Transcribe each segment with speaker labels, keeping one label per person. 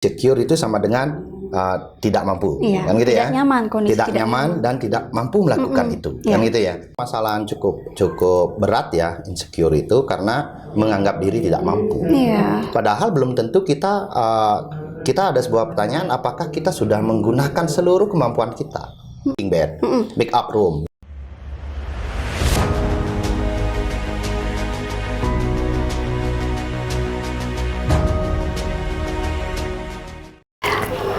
Speaker 1: Secure itu sama dengan tidak mampu, kan gitu ya?
Speaker 2: Tidak nyaman, kondisi
Speaker 1: tidak nyaman dan tidak mampu melakukan itu, kan gitu ya? Masalah cukup berat ya, insecure itu karena menganggap diri tidak mampu. Padahal belum tentu kita ada sebuah pertanyaan, apakah kita sudah menggunakan seluruh kemampuan kita? Bed, make up room.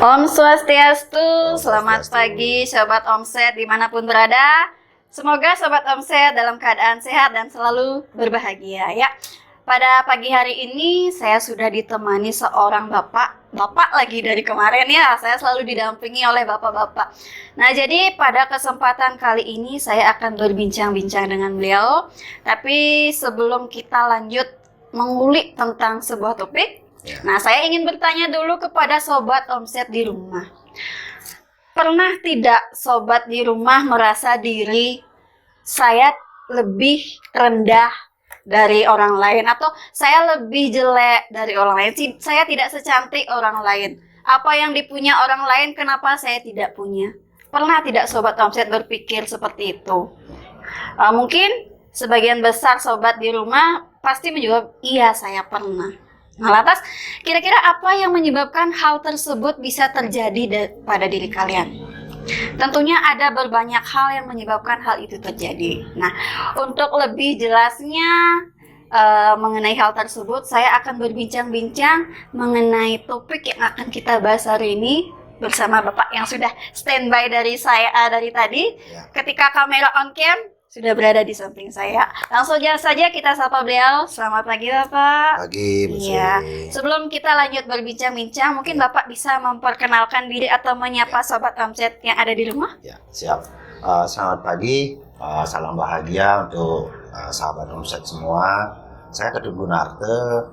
Speaker 2: Om Swastiastu, selamat pagi Sobat Omset dimanapun berada. Semoga Sobat Omset dalam keadaan sehat dan selalu berbahagia ya. Pada pagi hari ini saya sudah ditemani seorang bapak lagi dari kemarin ya. Saya selalu didampingi oleh bapak-bapak. Nah, jadi pada kesempatan kali ini saya akan berbincang-bincang dengan beliau. Tapi sebelum kita lanjut mengulik tentang sebuah topik, nah, saya ingin bertanya dulu kepada Sobat Omset di rumah. Pernah tidak Sobat di rumah merasa diri saya lebih rendah dari orang lain, atau saya lebih jelek dari orang lain, saya tidak secantik orang lain, apa yang dipunya orang lain kenapa saya tidak punya? Pernah tidak Sobat Omset berpikir seperti itu? Mungkin sebagian besar Sobat di rumah pasti menjawab, iya saya pernah. Nah, lantas kira-kira apa yang menyebabkan hal tersebut bisa terjadi pada diri kalian? Tentunya ada berbanyak hal yang menyebabkan hal itu terjadi. Nah, untuk lebih jelasnya mengenai hal tersebut, saya akan berbincang-bincang mengenai topik yang akan kita bahas hari ini bersama Bapak yang sudah standby dari saya dari tadi. Ketika kamera on cam sudah berada di samping saya. Langsung saja kita sapa beliau. Selamat pagi Bapak.
Speaker 1: Pagi.
Speaker 2: Iya. Sebelum kita lanjut berbincang-bincang, mungkin Bapak bisa memperkenalkan diri atau menyapa Sobat Omset yang ada di rumah?
Speaker 1: Ya, siap. Selamat pagi. Salam bahagia untuk sahabat Omset semua. Saya Kedung Gunarte,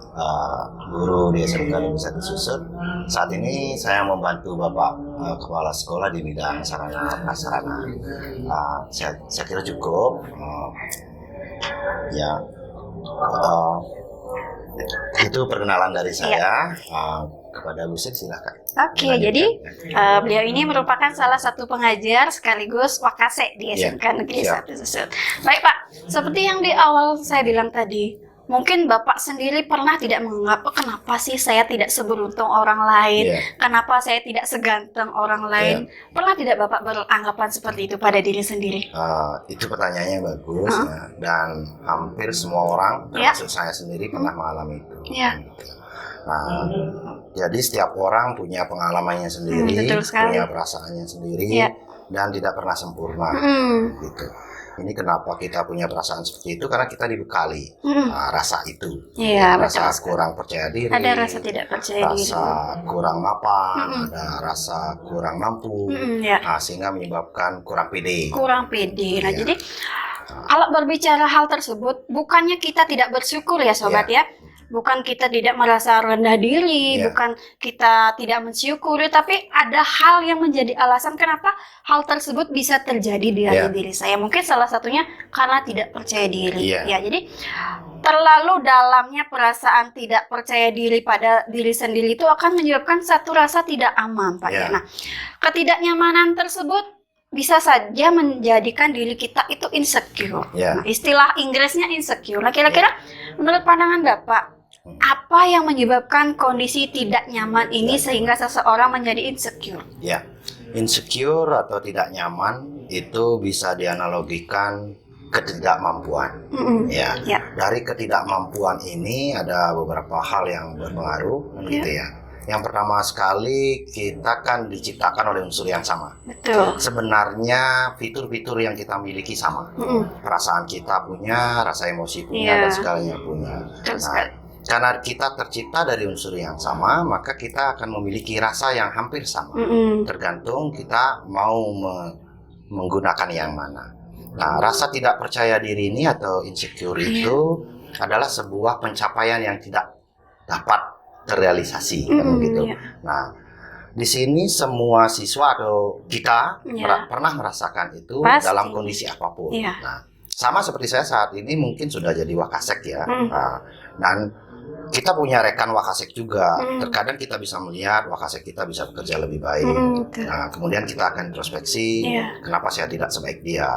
Speaker 1: guru di SMK Negeri 1 Susut. Saat ini saya membantu Bapak Kepala Sekolah di bidang sarana prasarana. Saya kira cukup. Itu perkenalan dari saya. Kepada Bu Sik, silakan.
Speaker 2: Oke, jadi beliau ini merupakan salah satu pengajar sekaligus wakase di SMK Negeri 1 Susut. Baik Pak, seperti yang di awal saya bilang tadi, mungkin Bapak sendiri pernah tidak menganggap, kenapa sih saya tidak seberuntung orang lain? Kenapa saya tidak seganteng orang lain? Pernah tidak Bapak beranggapan seperti itu pada diri sendiri?
Speaker 1: Itu pertanyaannya bagus, dan hampir semua orang, termasuk saya sendiri, pernah mengalami itu. Nah, jadi setiap orang punya pengalamannya sendiri, punya perasaannya sendiri, dan tidak pernah sempurna. Gitu. Ini kenapa kita punya perasaan seperti itu, karena kita dibekali rasa itu, rasa kurang percaya diri,
Speaker 2: ada rasa tidak percaya diri,
Speaker 1: rasa kurang mapan, ada rasa kurang mampu, sehingga menyebabkan kurang pede.
Speaker 2: Nah, jadi kalau berbicara hal tersebut, bukannya kita tidak bersyukur ya Sobat ya. Bukan kita tidak merasa rendah diri, bukan kita tidak mensyukuri, tapi ada hal yang menjadi alasan kenapa hal tersebut bisa terjadi di diri saya. Mungkin salah satunya karena tidak percaya diri. Ya, jadi terlalu dalamnya perasaan tidak percaya diri pada diri sendiri itu akan menyebabkan satu rasa tidak aman, Pak. Nah, ketidaknyamanan tersebut bisa saja menjadikan diri kita itu insecure. Nah, istilah Inggrisnya insecure. Nah, kira-kira menurut pandangan Bapak, apa yang menyebabkan kondisi tidak nyaman ini sehingga seseorang menjadi insecure?
Speaker 1: Insecure atau tidak nyaman itu bisa dianalogikan ketidakmampuan. Dari ketidakmampuan ini ada beberapa hal yang berpengaruh, gitu ya. Yang pertama sekali, kita kan diciptakan oleh unsur yang sama.
Speaker 2: Betul.
Speaker 1: Sebenarnya fitur-fitur yang kita miliki sama. Perasaan kita punya, rasa emosi punya, dan segalanya punya. Karena kita tercipta dari unsur yang sama, maka kita akan memiliki rasa yang hampir sama. Tergantung kita mau menggunakan yang mana. Nah, rasa tidak percaya diri ini atau insecure itu adalah sebuah pencapaian yang tidak dapat terrealisasi, kan begitu. Nah, di sini semua siswa atau kita pernah merasakan itu dalam kondisi apapun. Nah, sama seperti saya saat ini mungkin sudah jadi wakasek ya. Dan kita punya rekan Wakasek juga. Terkadang kita bisa melihat Wakasek kita bisa bekerja lebih baik. Nah, kemudian kita akan introspeksi, kenapa saya tidak sebaik dia,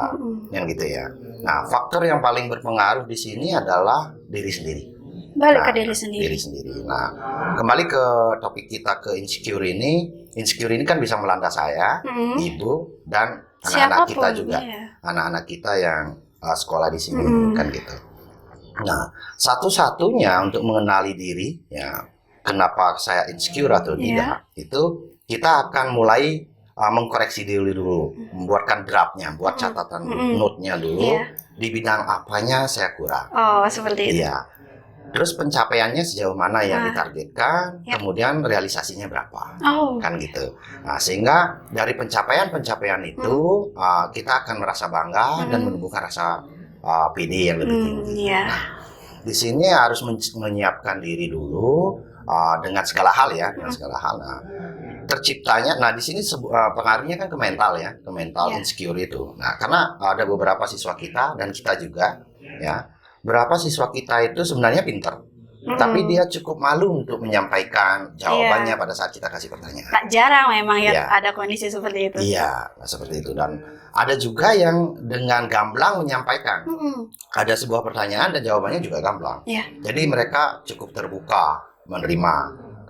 Speaker 1: yang gitu ya. Nah, faktor yang paling berpengaruh di sini adalah diri sendiri.
Speaker 2: Balik ke diri sendiri.
Speaker 1: Diri sendiri. Nah, kembali ke topik kita ke insecure ini. Insecure ini kan bisa melanda saya, ibu, dan anak-anak kita juga. Anak-anak kita yang sekolah di sini, kan gitu. Nah, satu-satunya untuk mengenali diri, ya, kenapa saya insecure atau tidak, itu kita akan mulai mengkoreksi diri dulu, membuatkan draftnya, buat catatan note-nya dulu, di bidang apanya saya kurang.
Speaker 2: Oh, seperti itu.
Speaker 1: Iya. Terus pencapaiannya sejauh mana yang ditargetkan, kemudian realisasinya berapa, kan gitu. Nah, sehingga dari pencapaian itu kita akan merasa bangga dan menumbuhkan rasa PD yang lebih tinggi. Nah, di sini harus menyiapkan diri dulu dengan segala hal ya, dengan segala hal. Nah, terciptanya, nah di sini pengaruhnya kan ke mental ya, ke mental insecure itu. Nah, karena ada beberapa siswa kita dan kita juga, ya, berapa siswa kita itu sebenarnya pintar, tapi dia cukup malu untuk menyampaikan jawabannya pada saat kita kasih pertanyaan.
Speaker 2: Tak jarang memang ya ada kondisi seperti itu.
Speaker 1: Iya, seperti itu. Dan ada juga yang dengan gamblang menyampaikan. Ada sebuah pertanyaan dan jawabannya juga gamblang. Jadi mereka cukup terbuka menerima,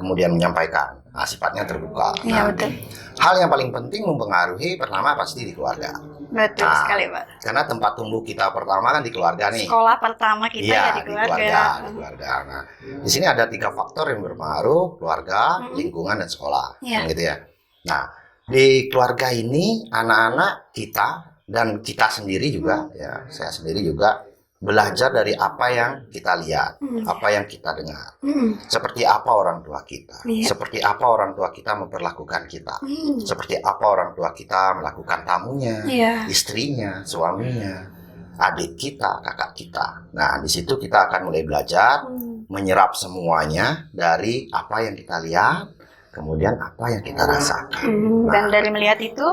Speaker 1: kemudian menyampaikan. Nah, sifatnya terbuka.
Speaker 2: Iya, betul.
Speaker 1: Hal yang paling penting mempengaruhi pertama pasti di keluarga.
Speaker 2: Betul sekali, Pak.
Speaker 1: Karena tempat tumbuh kita pertama kan di keluarga nih.
Speaker 2: Sekolah pertama kita ya di keluarga.
Speaker 1: Di keluarga. Nah, di sini ada 3 faktor yang berpengaruh: keluarga, lingkungan, dan sekolah. Gitu ya. Nah, di keluarga ini anak-anak kita dan kita sendiri juga, ya, saya sendiri juga belajar dari apa yang kita lihat, apa yang kita dengar. Seperti apa orang tua kita, seperti apa orang tua kita memperlakukan kita, seperti apa orang tua kita melakukan tamunya, istrinya, suaminya, adik kita, kakak kita. Nah, di situ kita akan mulai belajar menyerap semuanya dari apa yang kita lihat, kemudian apa yang kita rasakan.
Speaker 2: Dan dari melihat itu,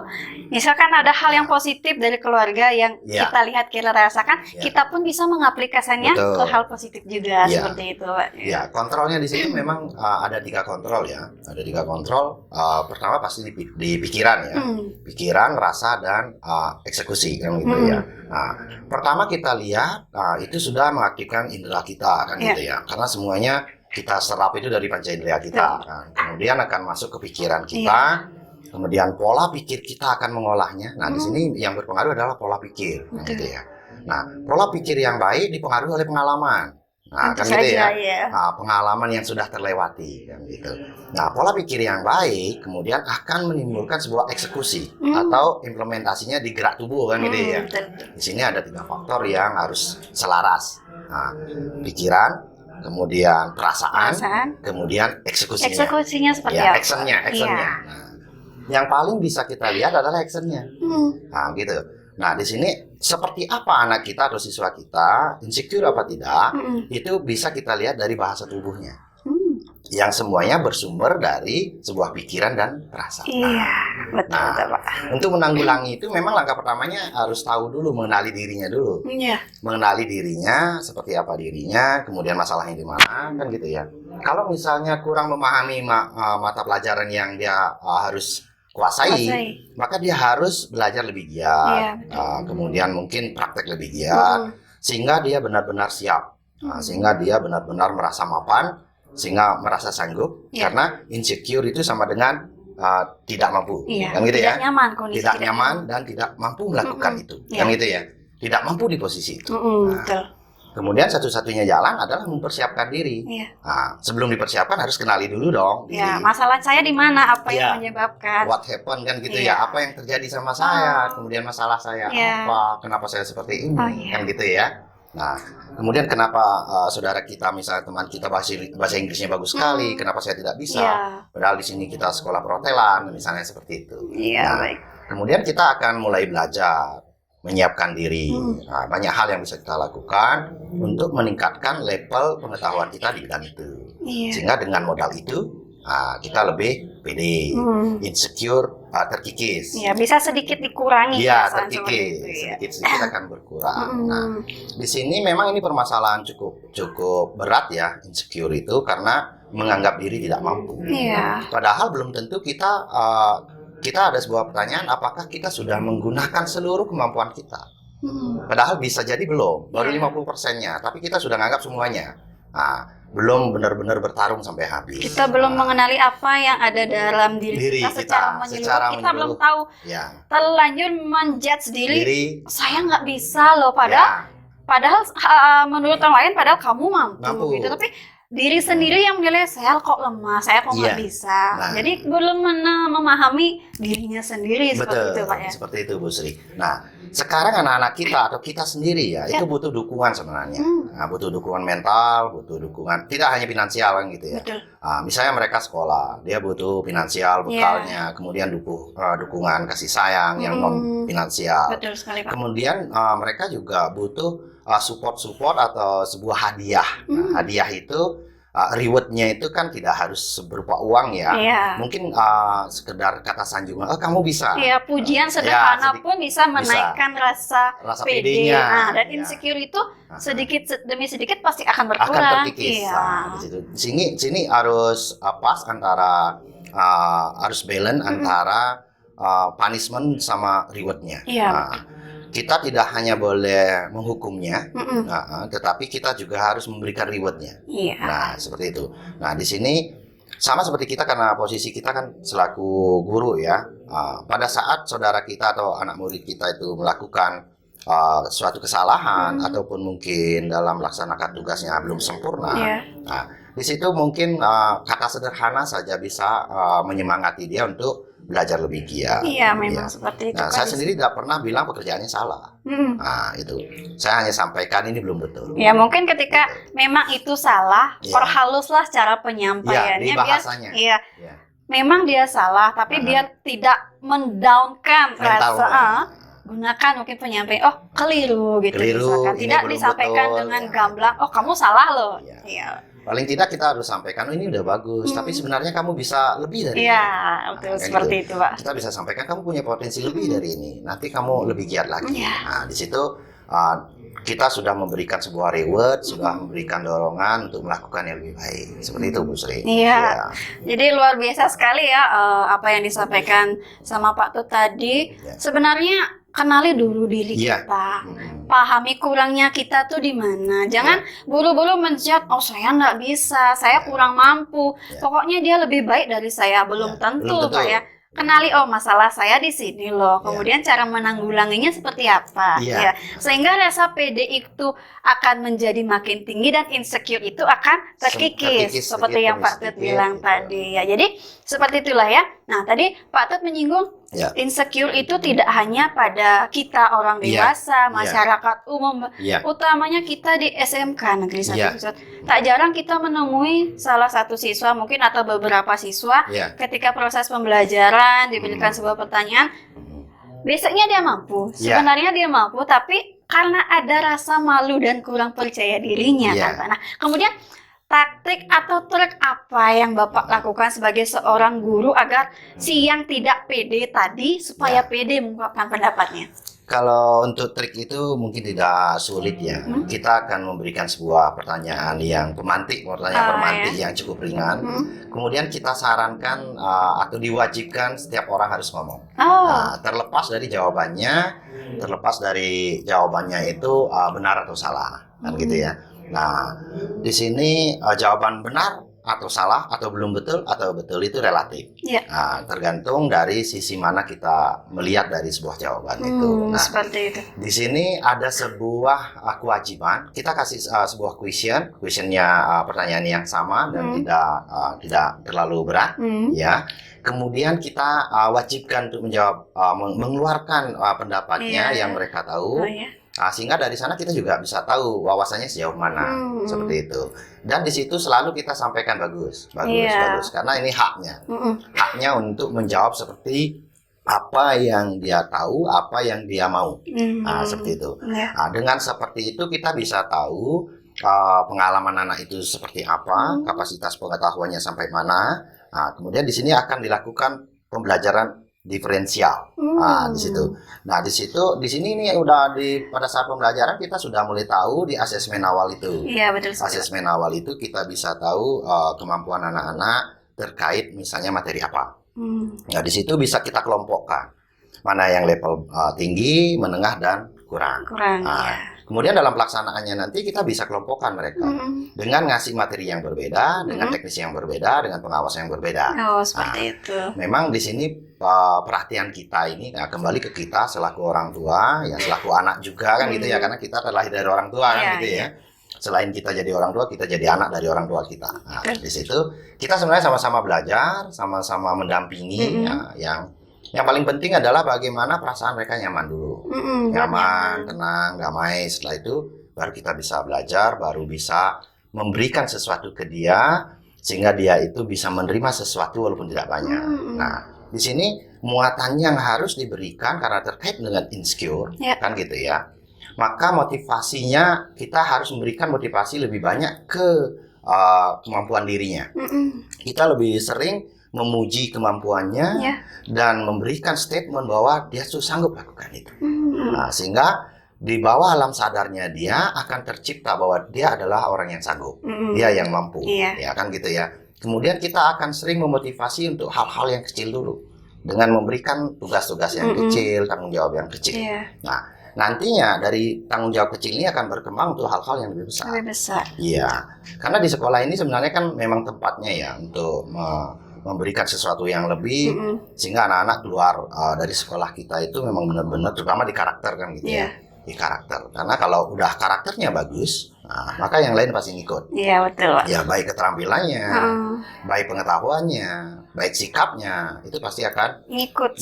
Speaker 2: misalkan ada hal yang positif dari keluarga yang kita lihat, kita rasakan, kita pun bisa mengaplikasikannya ke hal positif juga, seperti itu, Pak.
Speaker 1: Ya, kontrolnya di situ memang ada 3 kontrol ya. Ada 3 kontrol. Pertama pasti di pikiran ya. Pikiran, rasa, dan eksekusi kan gitu ya. Nah, pertama kita lihat itu sudah mengaktifkan indera kita kan gitu ya. Karena semuanya kita serap itu dari panca indera kita. Nah, kemudian akan masuk ke pikiran kita. Kemudian pola pikir kita akan mengolahnya. Nah, di sini yang berpengaruh adalah pola pikir, gitu ya. Nah, pola pikir yang baik dipengaruhi oleh pengalaman. Nah, kan gitu ya. Nah, pengalaman yang sudah terlewati, kan gitu. Nah, pola pikir yang baik kemudian akan menimbulkan sebuah eksekusi atau implementasinya di gerak tubuh, kan gitu ya. Di sini ada 3 faktor yang harus selaras. Nah, pikiran, kemudian perasaan, kemudian eksekusinya.
Speaker 2: Eksekusinya seperti apa?
Speaker 1: Actionnya. Nah, yang paling bisa kita lihat adalah actionnya. Nah, gitu. Nah, di sini seperti apa anak kita atau siswa kita, insecure apa tidak, itu bisa kita lihat dari bahasa tubuhnya. Yang semuanya bersumber dari sebuah pikiran dan perasaan.
Speaker 2: Betul, Pak.
Speaker 1: Untuk menanggulangi itu memang langkah pertamanya harus tahu dulu, mengenali dirinya dulu. Mengenali dirinya, seperti apa dirinya, kemudian masalahnya di mana, kan gitu ya. Kalau misalnya kurang memahami mata pelajaran yang dia harus kuasai, maka dia harus belajar lebih giat, kemudian mungkin praktek lebih giat, sehingga dia benar-benar siap, sehingga dia benar-benar merasa mapan, sehingga merasa sanggup. Karena insecure itu sama dengan tidak mampu, kan gitu ya. Tidak nyaman dan tidak mampu melakukan itu, kan gitu ya. Tidak mampu di posisi itu. Kemudian satu-satunya jalan adalah mempersiapkan diri. Nah, sebelum dipersiapkan harus kenali dulu dong.
Speaker 2: Masalah saya di mana, apa yang menyebabkan?
Speaker 1: What happened kan gitu ya. Apa yang terjadi sama saya? Kemudian masalah saya apa? Kenapa saya seperti ini? Kan gitu ya. Nah, kemudian kenapa saudara kita, misalnya teman kita bahasa Inggrisnya bagus sekali, kenapa saya tidak bisa? Padahal di sini kita sekolah perhotelan, misalnya seperti itu. Kemudian kita akan mulai belajar, menyiapkan diri. Nah, banyak hal yang bisa kita lakukan untuk meningkatkan level pengetahuan kita di bidang itu. Sehingga dengan modal itu, kita lebih pede, insecure, terkikis.
Speaker 2: Ya, bisa sedikit dikurangi.
Speaker 1: Iya, terkikis, sedikit akan berkurang. Nah, di sini memang ini permasalahan cukup berat ya, insecure itu karena menganggap diri tidak mampu.
Speaker 2: Iya.
Speaker 1: Padahal belum tentu kita ada sebuah pertanyaan, apakah kita sudah menggunakan seluruh kemampuan kita? Padahal bisa jadi belum, baru 50%-nya, tapi kita sudah menganggap semuanya. Belum benar-benar bertarung sampai habis.
Speaker 2: Kita belum mengenali apa yang ada dalam diri kita secara menyeluruh. Kita belum tahu. Terlanjur menjudge diri. Saya nggak bisa loh, padahal menurut orang lain padahal kamu mampu. Gitu. Tapi diri sendiri yang menilai saya kok lemah, saya kok nggak bisa. Jadi belum memahami dirinya sendiri. Seperti itu, Pak ya.
Speaker 1: Seperti itu, Bu Sri. Nah, sekarang anak-anak kita atau kita sendiri itu butuh dukungan sebenarnya. Butuh dukungan mental, butuh dukungan tidak hanya finansial kan gitu ya. Misalnya mereka sekolah, dia butuh finansial bekalnya, kemudian dukungan kasih sayang yang non finansial.
Speaker 2: Betul sekali, Pak.
Speaker 1: Kemudian mereka juga butuh support atau sebuah hadiah. Hadiah itu rewardnya itu kan tidak harus berupa uang ya. Mungkin sekedar kata sanjungan, kamu bisa.
Speaker 2: Pujian sederhana pun bisa menaikkan rasa
Speaker 1: pedenya.
Speaker 2: Dan insecure itu sedikit demi sedikit pasti akan berkurang.
Speaker 1: Akan terkikis. Di sini harus pas antara harus balance antara punishment sama rewardnya. Kita tidak hanya boleh menghukumnya, tetapi kita juga harus memberikan rewardnya. Nah, seperti itu. Nah, di sini sama seperti kita karena posisi kita kan selaku guru ya. Pada saat saudara kita atau anak murid kita itu melakukan suatu kesalahan ataupun mungkin dalam melaksanakan tugasnya belum sempurna. Nah, di situ mungkin kata sederhana saja bisa menyemangati dia untuk belajar lebih giat.
Speaker 2: Memang seperti itu.
Speaker 1: Nah, saya sendiri tidak pernah bilang pekerjaannya salah. Itu. Saya hanya sampaikan ini belum betul.
Speaker 2: Mungkin ketika memang itu salah, perhaluslah cara penyampaiannya
Speaker 1: bahasanya.
Speaker 2: Memang dia salah, tapi biar tidak mendownkan rasa. Gunakan mungkin penyampaian, keliru gitu misalkan. Tidak disampaikan dengan gamblang, kamu salah loh.
Speaker 1: Paling tidak kita harus sampaikan, ini udah bagus, tapi sebenarnya kamu bisa lebih dari ini.
Speaker 2: Betul, seperti itu, Pak.
Speaker 1: Kita bisa sampaikan, kamu punya potensi lebih dari ini. Nanti kamu lebih giat lagi. Nah, di situ kita sudah memberikan sebuah reward, sudah memberikan dorongan untuk melakukan yang lebih baik. Seperti itu, Bu Sri.
Speaker 2: Jadi luar biasa sekali ya apa yang disampaikan sama Pak Tut tadi. Sebenarnya kenali dulu diri kita, pahami kurangnya kita tuh di mana. Jangan buru-buru menjudge, saya nggak bisa, saya kurang mampu. Pokoknya dia lebih baik dari saya, belum tentu, Pak ya. Kenali, masalah saya di sini loh. Kemudian cara menanggulanginya seperti apa, sehingga rasa pede itu akan menjadi makin tinggi dan insecure itu akan terkikis seperti yang Pak Tut bilang tadi ya. Jadi seperti itulah ya. Nah, tadi Pak Tut menyinggung insecure itu tidak hanya pada kita orang dewasa, masyarakat umum, utamanya kita di SMK Negeri 1 Tak jarang kita menemui salah satu siswa mungkin atau beberapa siswa ketika proses pembelajaran diberikan sebuah pertanyaan, basicnya dia mampu, sebenarnya dia mampu, tapi karena ada rasa malu dan kurang percaya dirinya. Nah, kemudian taktik atau trik apa yang Bapak lakukan sebagai seorang guru agar si yang tidak pede tadi supaya pede mengungkapkan pendapatnya?
Speaker 1: Kalau untuk trik itu mungkin tidak sulit ya. Kita akan memberikan sebuah pertanyaan yang pemantik yang cukup ringan. Kemudian kita sarankan atau diwajibkan setiap orang harus ngomong. Terlepas dari jawabannya itu benar atau salah, kan gitu ya. Nah, di sini jawaban benar atau salah atau belum betul atau betul itu relatif. Tergantung dari sisi mana kita melihat dari sebuah jawaban itu. Nah,
Speaker 2: seperti itu.
Speaker 1: Di sini ada sebuah kewajiban. Kita kasih sebuah questionnya pertanyaan yang sama dan tidak terlalu berat, ya. Kemudian kita wajibkan untuk menjawab, mengeluarkan pendapatnya yang mereka tahu. Sehingga dari sana kita juga bisa tahu wawasannya sejauh mana, seperti itu. Dan di situ selalu kita sampaikan bagus, karena ini haknya untuk menjawab seperti apa yang dia tahu, apa yang dia mau, seperti itu. Dengan seperti itu kita bisa tahu pengalaman anak itu seperti apa, kapasitas pengetahuannya sampai mana, Nah, kemudian di sini akan dilakukan pembelajaran diferensial. Nah, di situ. Nah, di sini nih udah pada saat pembelajaran kita sudah mulai tahu di asesmen awal itu.
Speaker 2: Iya, betul sekali.
Speaker 1: Asesmen awal itu kita bisa tahu kemampuan anak-anak terkait misalnya materi apa. Nah, di situ bisa kita kelompokkan. Mana yang level tinggi, menengah, dan kurang.
Speaker 2: Ya.
Speaker 1: Kemudian dalam pelaksanaannya nanti kita bisa kelompokkan mereka dengan ngasih materi yang berbeda, dengan teknis yang berbeda, dengan pengawas yang berbeda.
Speaker 2: Oh, seperti itu.
Speaker 1: Memang di sini perhatian kita ini kembali ke kita selaku orang tua, ya selaku anak juga kan gitu ya, karena kita terlahir dari orang tua kan gitu ya. Selain kita jadi orang tua, kita jadi anak dari orang tua kita. Nah, di situ kita sebenarnya sama-sama belajar, sama-sama mendampingi, yang paling penting adalah bagaimana perasaan mereka nyaman dulu. Nyaman, tenang, damai. Setelah itu baru kita bisa belajar, baru bisa memberikan sesuatu ke dia sehingga dia itu bisa menerima sesuatu walaupun tidak banyak. Nah, di sini muatan yang harus diberikan karena terkait dengan insecure, kan gitu ya. Maka motivasinya kita harus memberikan motivasi lebih banyak ke kemampuan dirinya. Kita lebih sering memuji kemampuannya dan memberikan statement bahwa dia sanggup lakukan itu. Nah, sehingga di bawah alam sadarnya dia akan tercipta bahwa dia adalah orang yang sanggup, dia yang mampu, ya kan gitu ya. Kemudian kita akan sering memotivasi untuk hal-hal yang kecil dulu dengan memberikan tugas-tugas yang kecil, tanggung jawab yang kecil. Nah, nantinya dari tanggung jawab kecil ini akan berkembang untuk hal-hal yang lebih besar.
Speaker 2: Lebih besar.
Speaker 1: Iya, karena di sekolah ini sebenarnya kan memang tempatnya ya untuk memberikan sesuatu yang lebih, sehingga anak-anak keluar dari sekolah kita itu memang benar-benar, terutama di karakter kan gitu ya, di karakter. Karena kalau udah karakternya bagus, maka yang lain pasti ngikut.
Speaker 2: Iya, betul.
Speaker 1: Ya, baik keterampilannya, baik pengetahuannya, baik sikapnya, itu pasti akan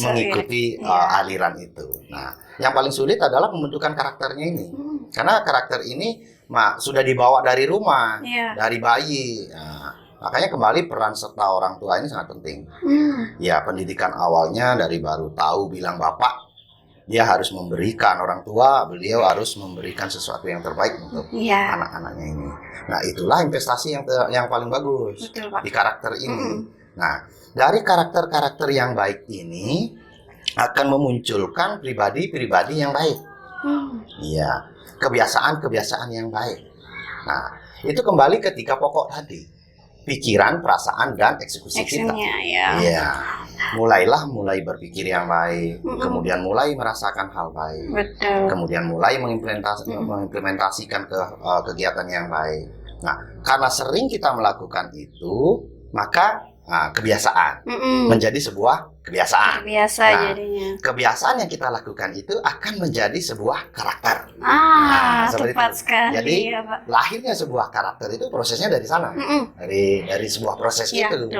Speaker 1: mengikuti aliran itu. Nah, yang paling sulit adalah pembentukan karakternya ini, karena karakter ini sudah dibawa dari rumah, dari bayi. Makanya kembali peran serta orang tua ini sangat penting. Ya, pendidikan awalnya dari baru tahu bilang bapak, dia harus memberikan, orang tua, beliau harus memberikan sesuatu yang terbaik untuk anak-anaknya ini. Nah, itulah investasi yang paling bagus.
Speaker 2: Betul, Pak.
Speaker 1: Di karakter ini. Nah, dari karakter-karakter yang baik ini akan memunculkan pribadi-pribadi yang baik. Iya, kebiasaan-kebiasaan yang baik. Nah, itu kembali ke 3 pokok tadi. Pikiran, perasaan, dan eksekusi kita. Iya. Mulai berpikir yang baik, kemudian mulai merasakan hal baik, kemudian mulai mengimplementasikan kegiatan yang baik. Nah, karena sering kita melakukan itu, maka kebiasaan menjadi sebuah kebiasaan.
Speaker 2: Jadinya.
Speaker 1: Kebiasaan yang kita lakukan itu akan menjadi sebuah karakter.
Speaker 2: Tepat sekali.
Speaker 1: Jadi lahirnya sebuah karakter itu prosesnya dari sana, dari sebuah proses itu.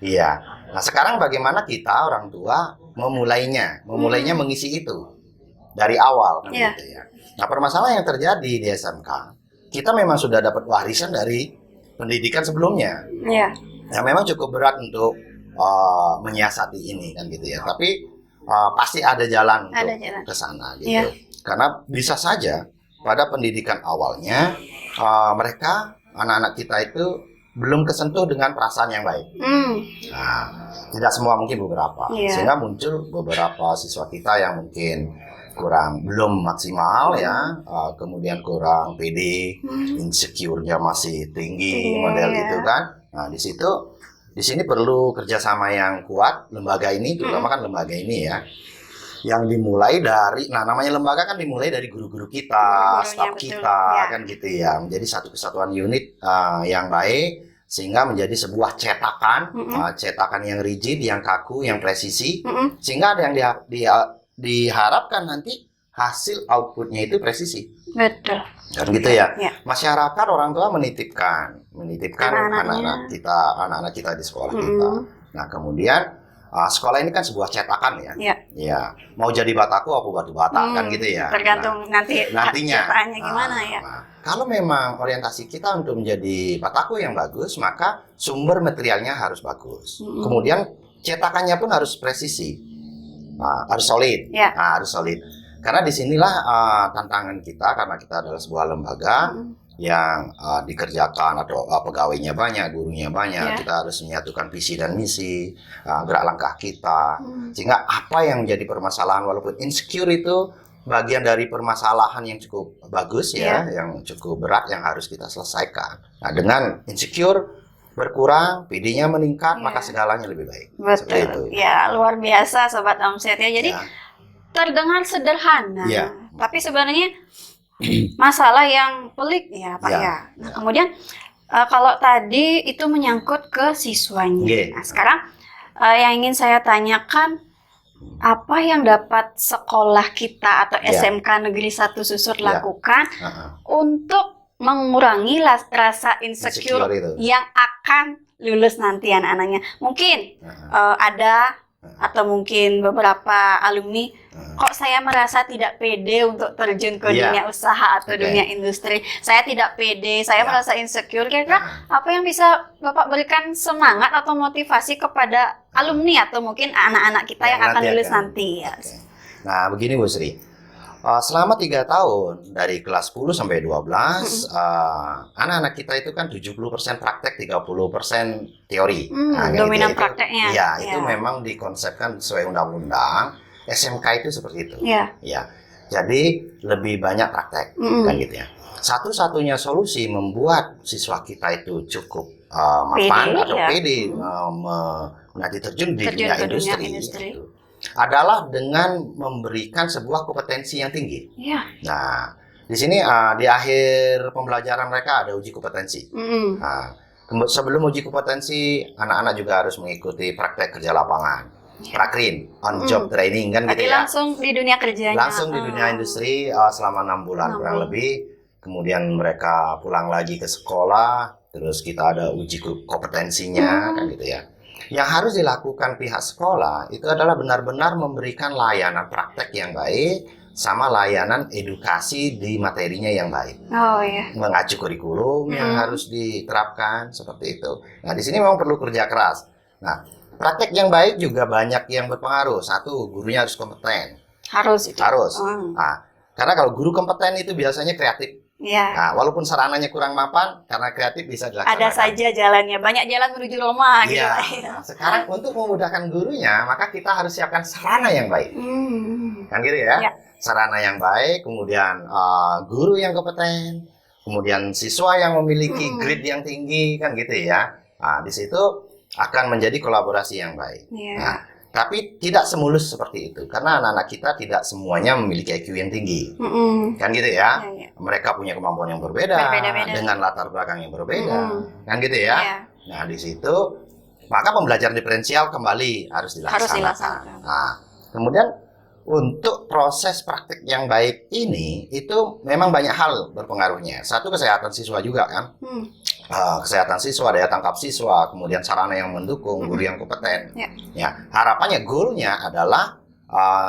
Speaker 1: Iya. Nah, sekarang bagaimana kita orang tua memulainya mengisi itu dari awal, gitu ya. Nah, permasalahan yang terjadi di SMK, kita memang sudah dapat warisan dari pendidikan sebelumnya. Ya, memang cukup berat untuk menyiasati ini kan gitu ya. Tapi pasti ada jalan untuk ke sana gitu. Karena bisa saja pada pendidikan awalnya mereka anak-anak kita itu belum kesentuh dengan perasaan yang baik. Nah, tidak semua, mungkin beberapa. Sehingga muncul beberapa siswa kita yang mungkin belum maksimal ya, kemudian kurang pede, insecure-nya masih tinggi, model gitu kan. Nah, di sini perlu kerjasama yang kuat lembaga ini, terutama kan lembaga ini ya, yang dimulai dari, namanya lembaga kan dimulai dari guru-guru kita, staf kita, kan gitu ya, menjadi satu kesatuan unit yang baik, sehingga menjadi sebuah cetakan, cetakan yang rigid, yang kaku, yang presisi, sehingga ada yang diharapkan nanti hasil outputnya itu presisi.
Speaker 2: Betul.
Speaker 1: Kan gitu ya. Masyarakat, orang tua menitipkan anak-anak kita di sekolah kita. Nah, kemudian sekolah ini kan sebuah cetakan ya. Ya, mau jadi bataku apa batu bata kan gitu ya.
Speaker 2: Tergantung nantinya cetakannya gimana ya.
Speaker 1: Kalau memang orientasi kita untuk menjadi bataku yang bagus, maka sumber materialnya harus bagus. Kemudian cetakannya pun harus presisi. Harus solid. Harus solid. Karena disinilah tantangan kita, karena kita adalah sebuah lembaga yang dikerjakan atau pegawainya banyak, gurunya banyak. Kita harus menyatukan visi dan misi, gerak langkah kita. Sehingga apa yang menjadi permasalahan, walaupun insecure itu bagian dari permasalahan yang cukup bagus ya, yang cukup berat yang harus kita selesaikan. Nah, dengan insecure berkurang, PD-nya meningkat, maka segalanya lebih baik.
Speaker 2: Betul. Itu. Ya, luar biasa Sobat Omset ya. Jadi terdengar sederhana, tapi sebenarnya masalah yang pelik ya Pak ya. Nah, kemudian kalau tadi itu menyangkut ke siswanya. Nah, sekarang yang ingin saya tanyakan, apa yang dapat sekolah kita atau SMK Negeri 1 Susut lakukan untuk mengurangi rasa insecure yang akan lulus nanti anak-anaknya? Mungkin ada atau mungkin beberapa alumni kok saya merasa tidak pede untuk terjun ke dunia usaha atau dunia industri. Saya tidak pede, saya merasa insecure. Kira-kira apa yang bisa Bapak berikan semangat atau motivasi kepada alumni atau mungkin anak-anak kita yang akan lulus nanti ya?
Speaker 1: Nah, begini Bu Sri. Selama 3 tahun dari kelas 10 sampai 12 anak-anak kita itu kan 70% praktek, 30% teori.
Speaker 2: Dominan prakteknya.
Speaker 1: Ya, itu memang dikonsepkan sesuai undang-undang. SMK itu seperti itu. Ya. Jadi lebih banyak praktek kan gitu ya. Satu-satunya solusi membuat siswa kita itu cukup mapan atau pede nanti terjun di dunia industri. Gitu, adalah dengan memberikan sebuah kompetensi yang tinggi. Nah, di sini di akhir pembelajaran mereka ada uji kompetensi. Nah, sebelum uji kompetensi, anak-anak juga harus mengikuti praktek kerja lapangan, prakrin, on job training kan gitu ya.
Speaker 2: Langsung di dunia kerjanya.
Speaker 1: Langsung di dunia industri selama 6 bulan kurang lebih. Kemudian mereka pulang lagi ke sekolah, terus kita ada uji kompetensinya kan gitu ya. Yang harus dilakukan pihak sekolah itu adalah benar-benar memberikan layanan praktek yang baik sama layanan edukasi di materinya yang baik. Mengacu kurikulum yang harus diterapkan seperti itu. Nah, di sini memang perlu kerja keras. Nah, praktek yang baik juga banyak yang berpengaruh. Satu, gurunya harus kompeten. Harus. Nah, karena kalau guru kompeten itu biasanya kreatif. Nah, walaupun sarananya kurang mapan, karena kreatif bisa dilaksanakan.
Speaker 2: Ada saja jalannya, banyak jalan menuju Roma.
Speaker 1: Sekarang untuk memudahkan gurunya, maka kita harus siapkan sarana yang baik. Kan gitu ya? Sarana yang baik, kemudian guru yang kompeten, kemudian siswa yang memiliki grade yang tinggi, kan gitu ya. Nah, di situ akan menjadi kolaborasi yang baik. Nah, tapi tidak semulus seperti itu, karena anak-anak kita tidak semuanya memiliki IQ yang tinggi, kan gitu ya. Mereka punya kemampuan yang berbeda. Dengan latar belakang yang berbeda, kan gitu ya. Nah, di situ maka pembelajaran diferensial kembali harus dilaksanakan. Nah, kemudian untuk proses praktik yang baik ini itu memang banyak hal berpengaruhnya. Satu, kesehatan siswa juga kan. Kesehatan siswa, daya tangkap siswa, kemudian sarana yang mendukung, guru yang kompeten. Ya, harapannya goalnya adalah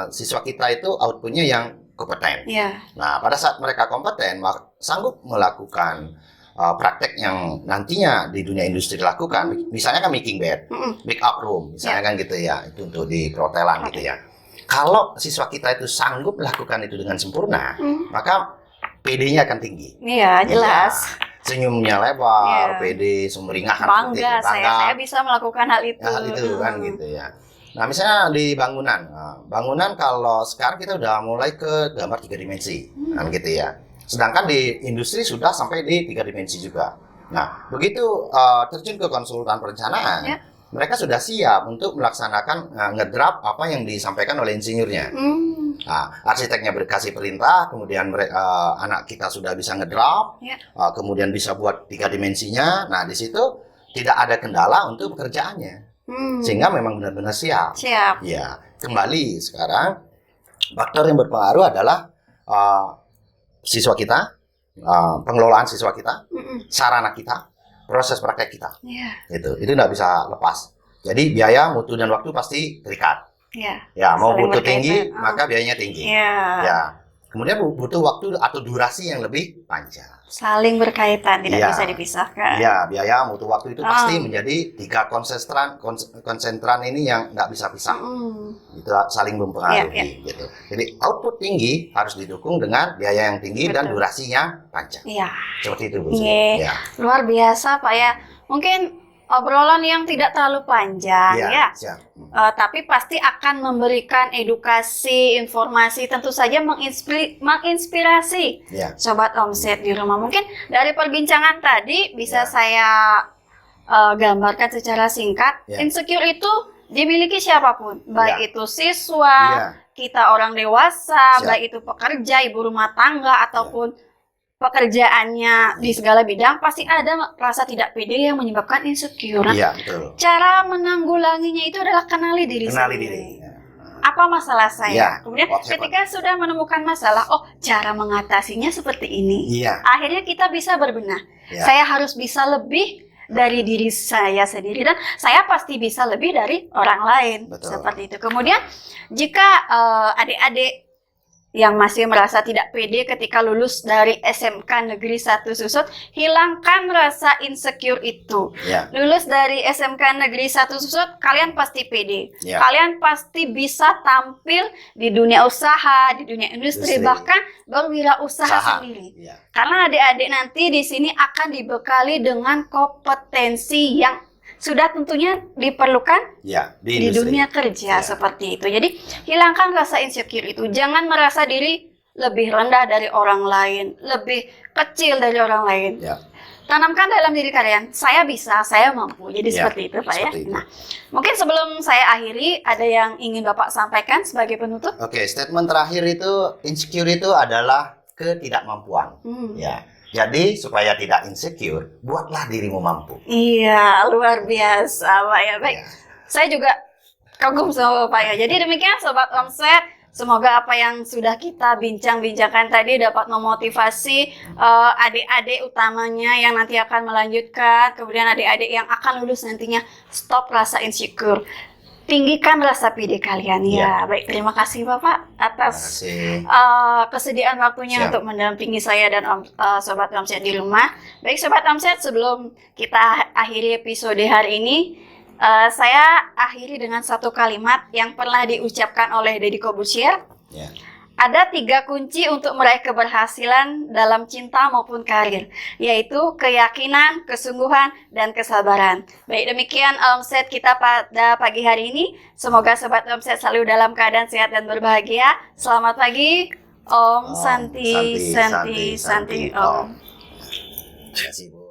Speaker 1: siswa kita itu outputnya yang kompeten. Nah, pada saat mereka kompeten, sanggup melakukan praktek yang nantinya di dunia industri dilakukan. Misalnya kan making bed, make up room, misalnya kan gitu ya, itu untuk di perhotelan gitu ya. Kalau siswa kita itu sanggup melakukan itu dengan sempurna, maka PD-nya akan tinggi.
Speaker 2: Jelas.
Speaker 1: Senyumnya lebar, pede, sumringah,
Speaker 2: bangga, saya bisa melakukan hal itu.
Speaker 1: Hal itu kan gitu ya. Nah, misalnya di bangunan, bangunan kalau sekarang kita udah mulai ke gambar 3 dimensi, kan gitu ya. Sedangkan di industri sudah sampai di 3 dimensi juga. Nah, begitu terjun ke konsultan perencanaan, mereka sudah siap untuk melaksanakan ngedrap apa yang disampaikan oleh insinyurnya. Nah, arsiteknya berkasih perintah, kemudian anak kita sudah bisa ngedrap, kemudian bisa buat 3 dimensinya. Nah, di situ tidak ada kendala untuk pekerjaannya, sehingga memang benar-benar siap. Ya, kembali sekarang faktor yang berpengaruh adalah siswa kita, pengelolaan siswa kita, sarana kita, proses praktek kita. Itu tidak bisa lepas. Jadi biaya, mutu, dan waktu pasti terikat. Ya, mau butuh tinggi, maka biayanya tinggi. Ya, kemudian butuh waktu atau durasi yang lebih panjang.
Speaker 2: Saling berkaitan, tidak bisa dipisahkan.
Speaker 1: Iya, biaya butuh waktu itu pasti menjadi 3 konsentran ini yang nggak bisa pisah. Itu saling mempengaruhi gitu. Jadi output tinggi harus didukung dengan biaya yang tinggi dan durasinya panjang.
Speaker 2: Iya.
Speaker 1: Seperti itu, Bu.
Speaker 2: Ya. Luar biasa, Pak ya. Mungkin obrolan yang tidak terlalu panjang ya. Tapi pasti akan memberikan edukasi, informasi, tentu saja menginspirasi Sobat Omset di rumah. Mungkin dari perbincangan tadi bisa saya gambarkan secara singkat. Insecure itu dimiliki siapapun, baik itu siswa, kita orang dewasa, baik itu pekerja, ibu rumah tangga, ataupun pekerjaannya di segala bidang, pasti ada rasa tidak pede yang menyebabkan insecure.
Speaker 1: Betul.
Speaker 2: Cara menanggulanginya itu adalah kenali diri sendiri. Apa masalah saya? Kemudian ketika sudah menemukan masalah, cara mengatasinya seperti ini. Akhirnya kita bisa berbenah. Saya harus bisa lebih dari diri saya sendiri, dan saya pasti bisa lebih dari orang lain. Seperti itu. Kemudian jika adik-adik yang masih merasa tidak pede ketika lulus dari SMK Negeri 1 Susut, hilangkan rasa insecure itu. Lulus dari SMK Negeri 1 Susut, kalian pasti pede. Kalian pasti bisa tampil di dunia usaha, di dunia industri, bahkan berwirausaha sendiri. Karena adik-adik nanti di sini akan dibekali dengan kompetensi yang sudah tentunya diperlukan di dunia kerja seperti itu. Jadi hilangkan rasa insecure itu. Jangan merasa diri lebih rendah dari orang lain, lebih kecil dari orang lain. Tanamkan dalam diri kalian, saya bisa, saya mampu. Jadi seperti itu, Pak ya. Nah, mungkin sebelum saya akhiri, ada yang ingin Bapak sampaikan sebagai penutup?
Speaker 1: Oke, statement terakhir itu, insecure itu adalah ketidakmampuan. Jadi supaya tidak insecure, buatlah dirimu mampu.
Speaker 2: Iya, luar biasa, Pak ya. Baik, saya juga kagum sama Bapak ya. Jadi demikian Sobat Omset, semoga apa yang sudah kita bincang-bincangkan tadi dapat memotivasi adik-adik utamanya yang nanti akan melanjutkan, kemudian adik-adik yang akan lulus nantinya, stop rasa insecure. Tinggikan rasa pede kalian ya. Baik, terima kasih Bapak atas kesediaan waktunya untuk mendampingi saya dan Sobat Omset di rumah. Baik Sobat Omset, sebelum kita akhiri episode hari ini, saya akhiri dengan satu kalimat yang pernah diucapkan oleh Deddy Corbuzier. Ada 3 kunci untuk meraih keberhasilan dalam cinta maupun karir, yaitu keyakinan, kesungguhan, dan kesabaran. Baik, demikian Omset kita pada pagi hari ini. Semoga Sobat Omset selalu dalam keadaan sehat dan berbahagia. Selamat pagi. Om Santi, Santi, Santi, Om.
Speaker 1: Terima kasih, Bu.